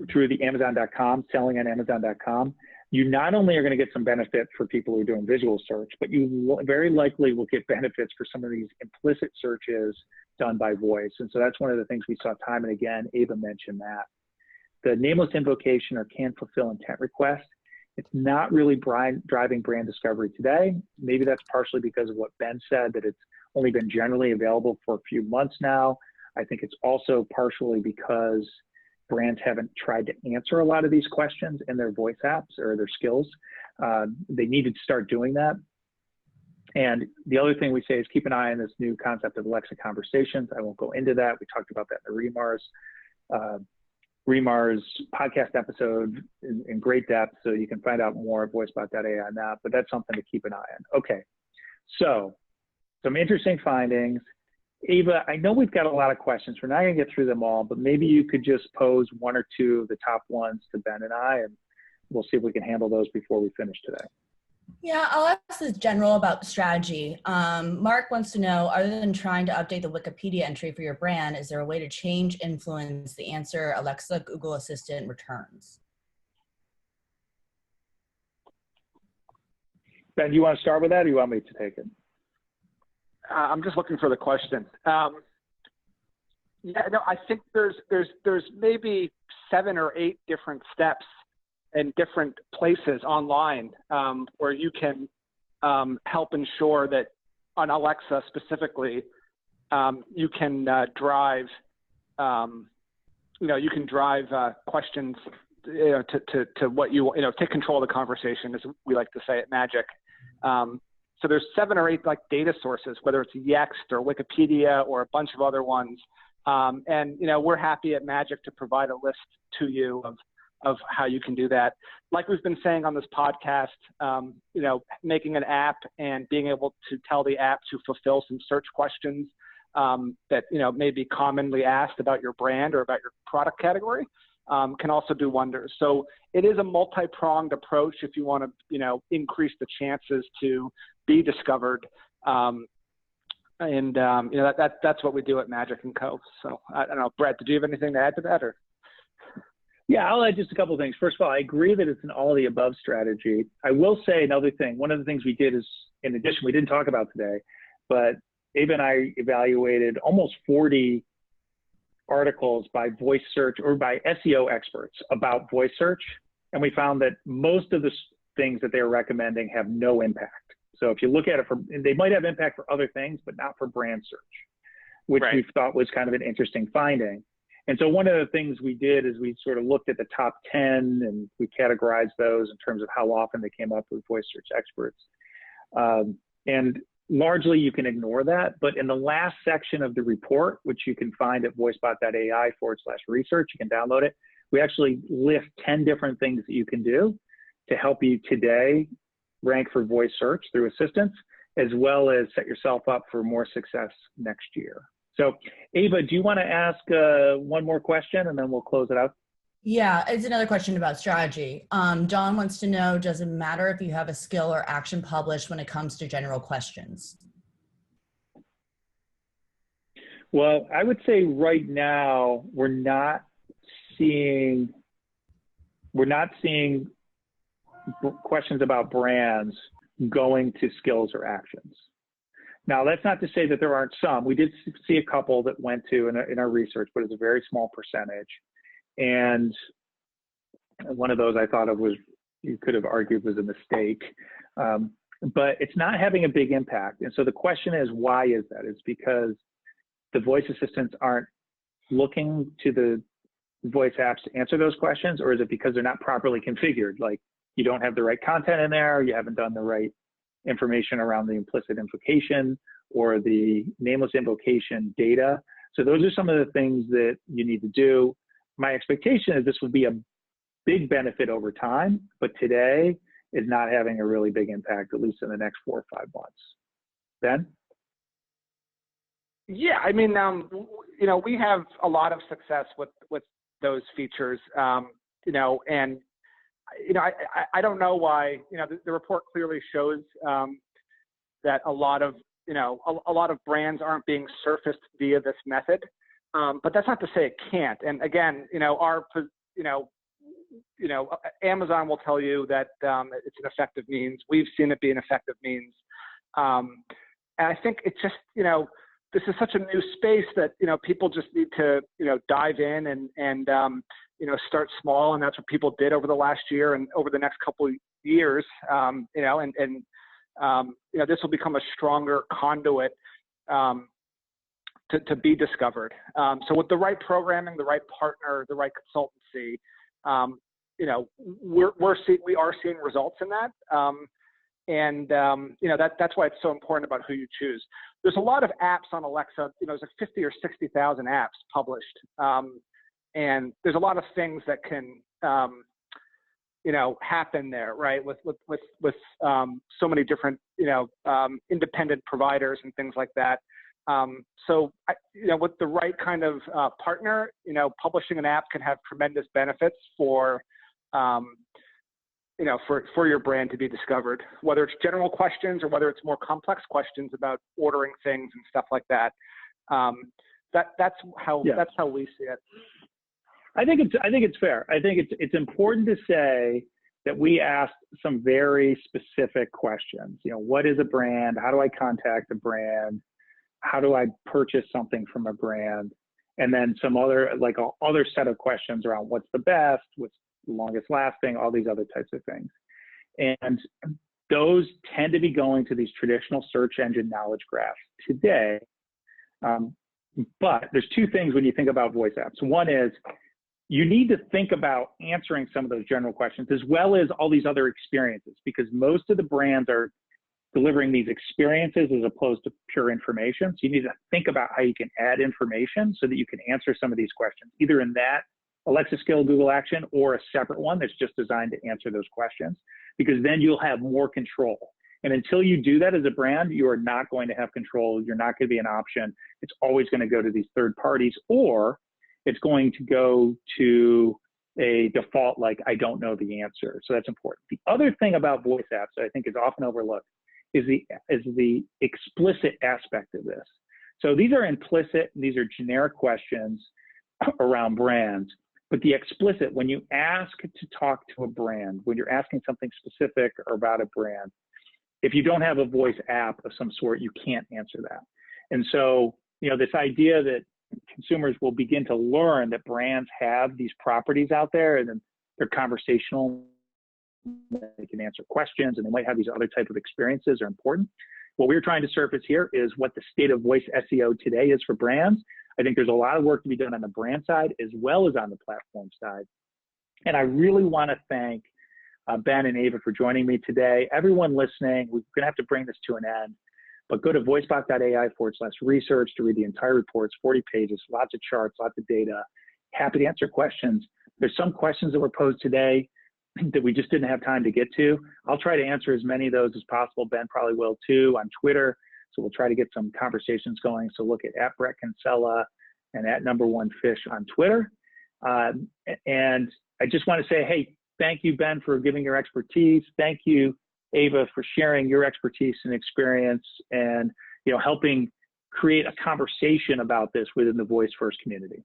through the Amazon.com, selling on Amazon.com, you not only are going to get some benefit for people who are doing visual search, but you very likely will get benefits for some of these implicit searches done by voice. And so that's one of the things we saw time and again. Ava mentioned that. The nameless invocation or can fulfill intent request, it's not really driving brand discovery today. Maybe that's partially because of what Ben said, that it's only been generally available for a few months now. I think it's also partially because brands haven't tried to answer a lot of these questions in their voice apps or their skills. They needed to start doing that. And the other thing we say is keep an eye on this new concept of Alexa conversations. I won't go into that. We talked about that in the Remar's podcast episode in great depth, so you can find out more at voicebot.ai on that, but that's something to keep an eye on. Okay, so some interesting findings. Ava, I know we've got a lot of questions. We're not going to get through them all, but maybe you could just pose one or two of the top ones to Ben and I, and we'll see if we can handle those before we finish today. Yeah, I'll ask this general about strategy. Mark wants to know, other than trying to update the Wikipedia entry for your brand, is there a way to change influence the answer Alexa Google Assistant returns? Ben, do you want to start with that, or you want me to take it? I'm just looking for the question. Yeah, no, I think there's maybe 7 or 8 different steps in different places online where you can help ensure that on Alexa specifically, you can drive, you can drive questions, to what take control of the conversation, as we like to say at Magic. So there's 7 or 8 like data sources, whether it's Yext or Wikipedia or a bunch of other ones. And we're happy at Magic to provide a list to you of how you can do that. Like we've been saying on this podcast, making an app and being able to tell the app to fulfill some search questions that may be commonly asked about your brand or about your product category can also do wonders. So it is a multi-pronged approach if you want to increase the chances to be discovered And that's what we do at Magic & Co. So I don't know, Brett, did you have anything to add to that? Or? Yeah, I'll add just a couple of things. First of all, I agree that it's an all of the above strategy. I will say another thing. One of the things we did is, in addition, we didn't talk about today, but Ava and I evaluated almost 40 articles by voice search or by SEO experts about voice search. And we found that most of the things that they're recommending have no impact. So if you look at it they might have impact for other things, but not for brand search, which we thought was kind of an interesting finding. And so one of the things we did is we sort of looked at the top 10 and we categorized those in terms of how often they came up with voice search experts. And largely you can ignore that, but in the last section of the report, which you can find at voicebot.ai/research, you can download it. We actually list 10 different things that you can do to help you today rank for voice search through assistance, as well as set yourself up for more success next year. So Ava, do you want to ask one more question and then we'll close it out? Yeah, it's another question about strategy. John wants to know, does it matter if you have a skill or action published when it comes to general questions? Well, I would say right now we're not seeing questions about brands going to skills or actions. Now, that's not to say that there aren't some. We did see a couple that went to in our research, but it's a very small percentage. And one of those I thought of was, you could have argued was a mistake, but it's not having a big impact. And so the question is, why is that? It's because the voice assistants aren't looking to the voice apps to answer those questions, or is it because they're not properly configured? Like you don't have the right content in there, you haven't done the right information around the implicit invocation or the nameless invocation data. So those are some of the things that you need to do. My expectation is this would be a big benefit over time, but today is not having a really big impact, at least in the next 4 or 5 months. Ben? Yeah, I mean, we have a lot of success with those features, and I don't know why, the report clearly shows that a lot of brands aren't being surfaced via this method, but that's not to say it can't. And again, Amazon will tell you that it's an effective means. We've seen it be an effective means, and I think it's just this is such a new space that people just need to dive in and start small, and that's what people did over the last year and over the next couple of years. This will become a stronger conduit to be discovered. So with the right programming, the right partner, the right consultancy, we are seeing results in that. That's why it's so important about who you choose. There's a lot of apps on Alexa. There's like 50 or 60,000 apps published. And there's a lot of things that can, happen there, right? With so many different, independent providers and things like that. With the right kind of partner, publishing an app can have tremendous benefits for your brand to be discovered, whether it's general questions or whether it's more complex questions about ordering things and stuff like that. That's how we see it. I think it's fair. I think it's important to say that we asked some very specific questions. What is a brand? How do I contact a brand? How do I purchase something from a brand? And then some other set of questions around what's the best, what's the longest lasting, all these other types of things. And those tend to be going to these traditional search engine knowledge graphs today. But there's two things when you think about voice apps. One is you need to think about answering some of those general questions as well as all these other experiences, because most of the brands are delivering these experiences as opposed to pure information. So you need to think about how you can add information so that you can answer some of these questions, either in that Alexa skill, Google action, or a separate one that's just designed to answer those questions, because then you'll have more control. And until you do that as a brand, you are not going to have control. You're not going to be an option. It's always going to go to these third parties, or it's going to go to a default like, I don't know the answer. So that's important. The other thing about voice apps that I think is often overlooked is the explicit aspect of this. So these are implicit, these are generic questions around brands, but the explicit, when you ask to talk to a brand, when you're asking something specific or about a brand, if you don't have a voice app of some sort, you can't answer that. And so, you know, this idea that consumers will begin to learn that brands have these properties out there and then they're conversational, they can answer questions, and they might have these other type of experiences are important. What we're trying to surface here is what the state of voice SEO today is for brands. I think there's a lot of work to be done on the brand side as well as on the platform side. And I really want to thank Ben and Ava for joining me today. Everyone listening, we're going to have to bring this to an end, but go to voicebot.ai/research to read the entire report. It's 40 pages, lots of charts, lots of data. Happy to answer questions. There's some questions that were posed today that we just didn't have time to get to. I'll try to answer as many of those as possible. Ben probably will too on Twitter. So we'll try to get some conversations going. So look at Brett Kinsella and at #1fish on Twitter. And I just want to say, hey, thank you, Ben, for giving your expertise. Thank you, Ava, for sharing your expertise and experience and, you know, helping create a conversation about this within the voice first community.